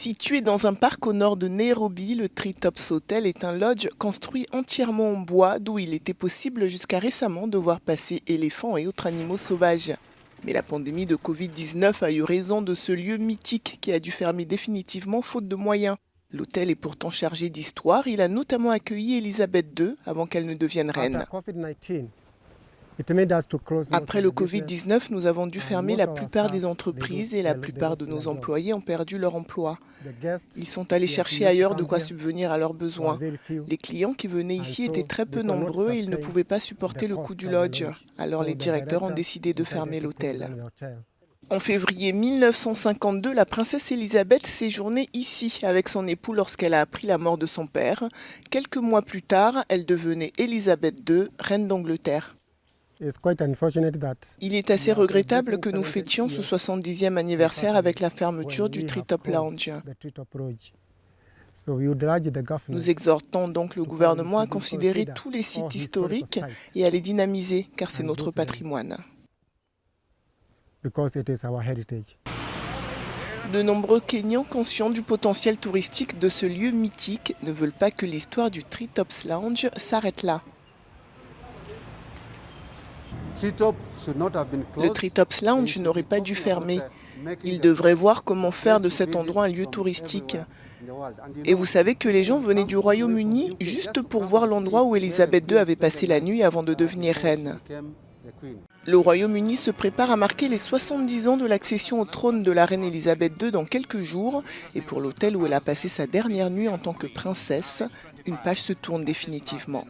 Situé dans un parc au nord de Nairobi, le Treetops Hotel est un lodge construit entièrement en bois d'où il était possible jusqu'à récemment de voir passer éléphants et autres animaux sauvages. Mais la pandémie de Covid-19 a eu raison de ce lieu mythique qui a dû fermer définitivement faute de moyens. L'hôtel est pourtant chargé d'histoire, il a notamment accueilli Elisabeth II avant qu'elle ne devienne reine. Après le Covid-19, nous avons dû fermer la plupart des entreprises et la plupart de nos employés ont perdu leur emploi. Ils sont allés chercher ailleurs de quoi subvenir à leurs besoins. Les clients qui venaient ici étaient très peu nombreux et ils ne pouvaient pas supporter le coût du lodge. Alors les directeurs ont décidé de fermer l'hôtel. En février 1952, la princesse Elisabeth séjournait ici avec son époux lorsqu'elle a appris la mort de son père. Quelques mois plus tard, elle devenait Elisabeth II, reine d'Angleterre. Il est assez regrettable que nous fêtions ce 70e anniversaire avec la fermeture du Treetop Lounge. Nous exhortons donc le gouvernement à considérer tous les sites historiques et à les dynamiser, car c'est notre patrimoine. De nombreux Kenyans conscients du potentiel touristique de ce lieu mythique ne veulent pas que l'histoire du Treetops Lounge s'arrête là. Le Treetops Lounge n'aurait pas dû fermer. Il devrait voir comment faire de cet endroit un lieu touristique. Et vous savez que les gens venaient du Royaume-Uni juste pour voir l'endroit où Elisabeth II avait passé la nuit avant de devenir reine. Le Royaume-Uni se prépare à marquer les 70 ans de l'accession au trône de la reine Elisabeth II dans quelques jours. Et pour l'hôtel où elle a passé sa dernière nuit en tant que princesse, une page se tourne définitivement.